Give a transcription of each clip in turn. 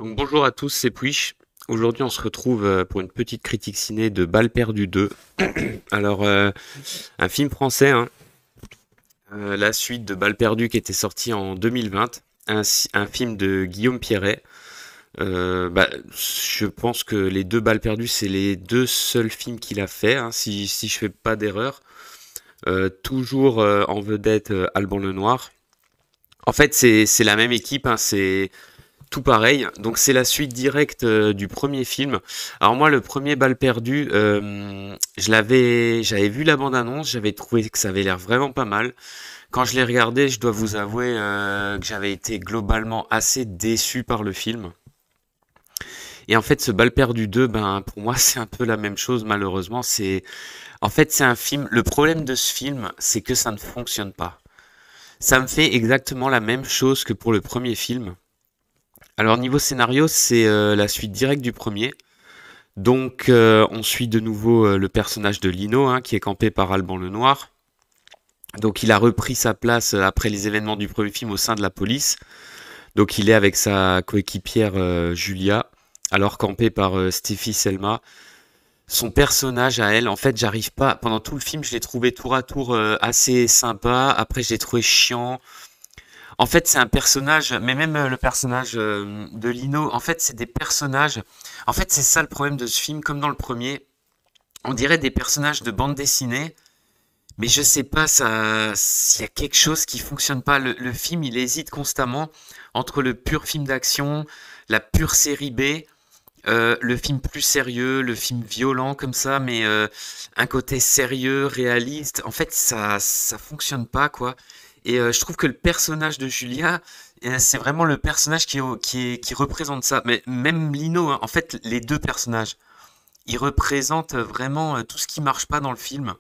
Donc bonjour à tous, c'est Puish. Aujourd'hui, on se retrouve pour une petite critique ciné de Balles perdues 2. Alors, un film français, hein, la suite de Balles perdues qui était sorti en 2020, un film de Guillaume Pierret. Je pense que les deux Balles perdues, c'est les deux seuls films qu'il a fait, hein, si je fais pas d'erreur. Toujours en vedette Alban Lenoir. En fait, c'est la même équipe, hein, c'est tout pareil. Donc c'est la suite directe du premier film. Alors moi, le premier Balle perdue, j'avais vu la bande-annonce, j'avais trouvé que ça avait l'air vraiment pas mal. Quand je l'ai regardé, je dois vous avouer que j'avais été globalement assez déçu par le film. Et en fait, ce Balle perdue 2, ben pour moi, c'est un peu la même chose. Malheureusement, c'est un film. Le problème de ce film, c'est que ça ne fonctionne pas. Ça me fait exactement la même chose que pour le premier film. Alors niveau scénario, c'est la suite directe du premier. Donc on suit de nouveau le personnage de Lino, hein, qui est campé par Alban Lenoir. Donc il a repris sa place après les événements du premier film au sein de la police. Donc il est avec sa coéquipière Julia, alors campé par Stéphie Selma. Son personnage à elle, en fait, j'arrive pas. Pendant tout le film, je l'ai trouvé tour à tour assez sympa. Après, je l'ai trouvé chiant. En fait, c'est un personnage, mais même le personnage de Lino, en fait, c'est des personnages. En fait, c'est ça le problème de ce film, comme dans le premier. On dirait des personnages de bande dessinée, mais je sais pas, s'il y a quelque chose qui fonctionne pas. Le film, il hésite constamment entre le pur film d'action, la pure série B, le film plus sérieux, le film violent comme ça, mais un côté sérieux, réaliste. En fait, ça fonctionne pas, quoi. Et je trouve que le personnage de Julia, c'est vraiment le personnage qui représente ça. Mais même Lino, hein, en fait, les deux personnages, ils représentent vraiment tout ce qui marche pas dans le film.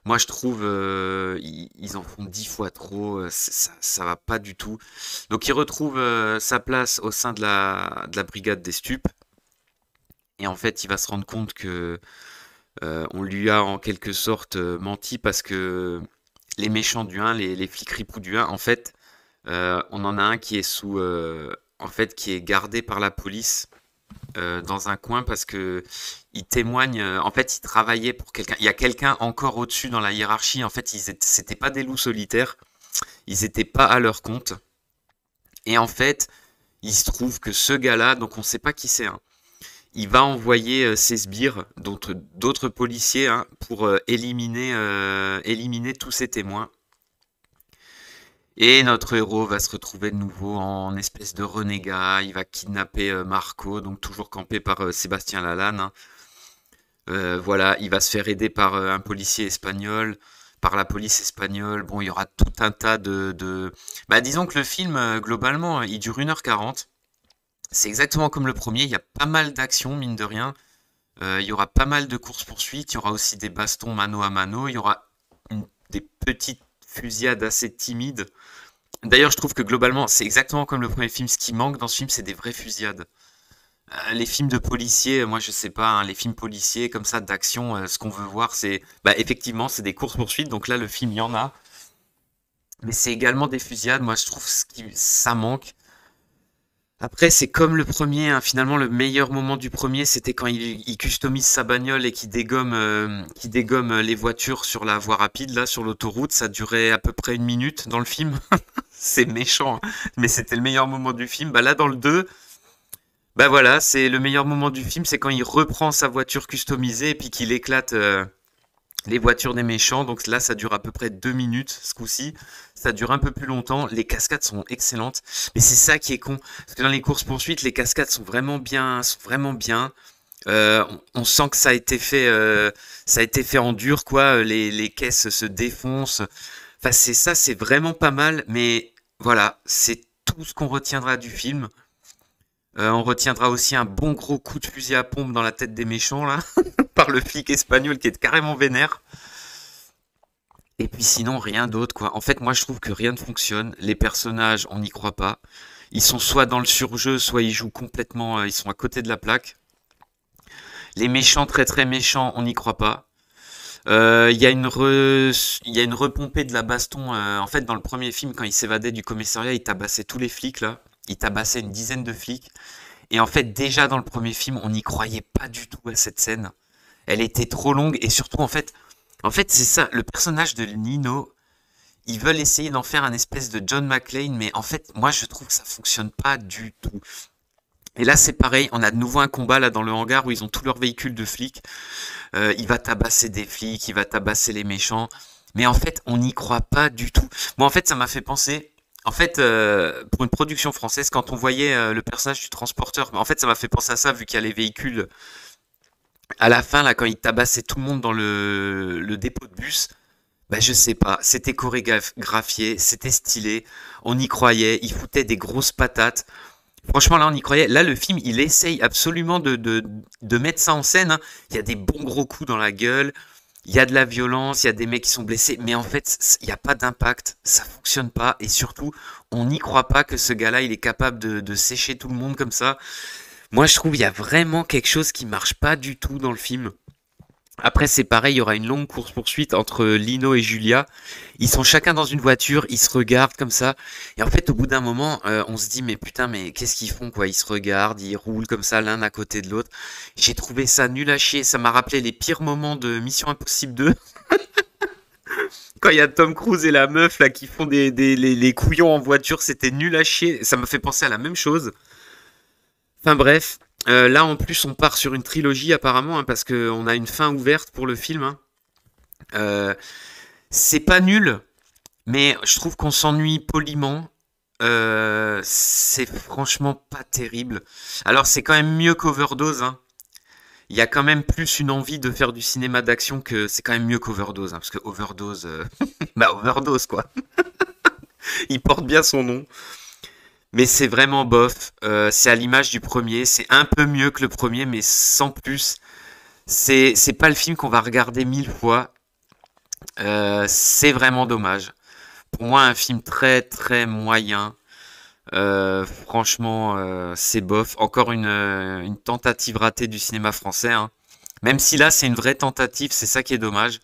Moi, je trouve ils en font 10 fois trop. Ça va pas du tout. Donc, il retrouve sa place au sein de la brigade des stupes. Et en fait, il va se rendre compte que on lui a en quelque sorte menti parce que les méchants du 1, les flics ripoux du 1, en fait, on en a un qui est en fait, qui est gardé par la police dans un coin parce que il témoigne. En fait, il travaillait pour quelqu'un. Il y a quelqu'un encore au-dessus dans la hiérarchie. En fait, c'était pas des loups solitaires. Ils étaient pas à leur compte. Et en fait, il se trouve que ce gars-là, donc on sait pas qui c'est, hein, il va envoyer ses sbires, d'autres policiers, hein, pour éliminer tous ces témoins. Et notre héros va se retrouver de nouveau en espèce de renégat. Il va kidnapper Marco, donc toujours campé par Sébastien Lalanne, hein. Voilà, il va se faire aider par un policier espagnol, par la police espagnole. Bon, il y aura tout un tas Bah, disons que le film, globalement, il dure 1h40. C'est exactement comme le premier. Il y a pas mal d'actions, mine de rien. Il y aura pas mal de courses-poursuites. Il y aura aussi des bastons mano à mano. Il y aura des petites fusillades assez timides. D'ailleurs, je trouve que globalement, c'est exactement comme le premier film. Ce qui manque dans ce film, c'est des vraies fusillades. Les films de policiers, moi je sais pas, hein, les films policiers comme ça d'action, ce qu'on veut voir, bah effectivement, c'est des courses poursuites. Donc là, le film, il y en a, mais c'est également des fusillades. Moi, je trouve ça manque. Après, c'est comme le premier, hein, finalement, le meilleur moment du premier, c'était quand il customise sa bagnole et qu'il dégomme les voitures sur la voie rapide, là, sur l'autoroute. Ça durait à peu près 1 minute dans le film. C'est méchant, hein, mais c'était le meilleur moment du film. Bah là, dans le 2, bah voilà, c'est le meilleur moment du film, c'est quand il reprend sa voiture customisée et puis qu'il éclate les voitures des méchants. Donc là, ça dure à peu près 2 minutes ce coup-ci. Ça dure un peu plus longtemps. Les cascades sont excellentes. Mais c'est ça qui est con. Parce que dans les courses-poursuites, les cascades sont vraiment bien, sont vraiment bien. On sent que ça a été fait en dur, quoi. Les caisses se défoncent. Enfin, c'est ça, c'est vraiment pas mal. Mais voilà, c'est tout ce qu'on retiendra du film. On retiendra aussi un bon gros coup de fusil à pompe dans la tête des méchants, là, par le flic espagnol qui est carrément vénère. Et puis sinon, rien d'autre, quoi. En fait, moi, je trouve que rien ne fonctionne. Les personnages, on n'y croit pas. Ils sont soit dans le surjeu, soit ils jouent complètement, ils sont à côté de la plaque. Les méchants, très très méchants, on n'y croit pas. Il y a une repompée de la baston. En fait, dans le premier film, quand il s'évadait du commissariat, il tabassait tous les flics, là. Il tabassait une dizaine de flics. Et en fait, déjà dans le premier film, on n'y croyait pas du tout à cette scène. Elle était trop longue et surtout, en fait, c'est ça, le personnage de Nino, ils veulent essayer d'en faire un espèce de John McClane, mais en fait, moi, je trouve que ça fonctionne pas du tout. Et là, c'est pareil, on a de nouveau un combat là dans le hangar où ils ont tous leurs véhicules de flics. Il va tabasser des flics, il va tabasser les méchants. Mais en fait, on n'y croit pas du tout. Moi, en fait, ça m'a fait penser. En fait, pour une production française, quand on voyait le personnage du transporteur, en fait, ça m'a fait penser à ça, vu qu'il y a les véhicules à la fin, là, quand il tabassait tout le monde dans le dépôt de bus. Bah, je sais pas, c'était chorégraphié, c'était stylé, on y croyait, il foutait des grosses patates. Franchement, là, on y croyait. Là, le film, il essaye absolument de mettre ça en scène, hein. Il y a des bons gros coups dans la gueule, il y a de la violence, il y a des mecs qui sont blessés, mais en fait, il n'y a pas d'impact, ça fonctionne pas, et surtout, on n'y croit pas que ce gars-là, il est capable de sécher tout le monde comme ça. Moi, je trouve qu'il y a vraiment quelque chose qui marche pas du tout dans le film. Après, c'est pareil, il y aura une longue course-poursuite entre Lino et Julia. Ils sont chacun dans une voiture, ils se regardent comme ça. Et en fait, au bout d'un moment, on se dit, mais putain, mais qu'est-ce qu'ils font, quoi? Ils se regardent, ils roulent comme ça, l'un à côté de l'autre. J'ai trouvé ça nul à chier. Ça m'a rappelé les pires moments de Mission Impossible 2. Quand il y a Tom Cruise et la meuf, là, qui font les couillons en voiture, c'était nul à chier. Ça me fait penser à la même chose. Enfin bref, là en plus on part sur une trilogie apparemment, hein, parce qu'on a une fin ouverte pour le film, hein. Euh, c'est pas nul, mais je trouve qu'on s'ennuie poliment. C'est franchement pas terrible. Alors c'est quand même mieux qu'Overdose, hein. Il y a quand même plus une envie de faire du cinéma d'action que c'est quand même mieux qu'Overdose, hein, parce que Overdose, bah Overdose quoi. Il porte bien son nom. Mais c'est vraiment bof. C'est à l'image du premier. C'est un peu mieux que le premier, mais sans plus. C'est pas le film qu'on va regarder 1000 fois. C'est vraiment dommage. Pour moi, un film très très moyen. Franchement, c'est bof. Encore une tentative ratée du cinéma français, hein. Même si là, c'est une vraie tentative, c'est ça qui est dommage.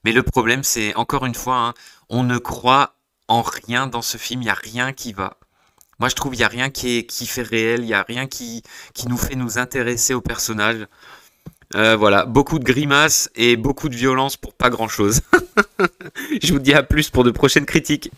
Mais le problème, c'est encore une fois, hein, on ne croit en rien dans ce film. Il n'y a rien qui va. Moi, je trouve il y a rien qui fait réel, il y a rien qui nous fait nous intéresser au personnage. Voilà, beaucoup de grimaces et beaucoup de violence pour pas grand-chose. Je vous dis à plus pour de prochaines critiques.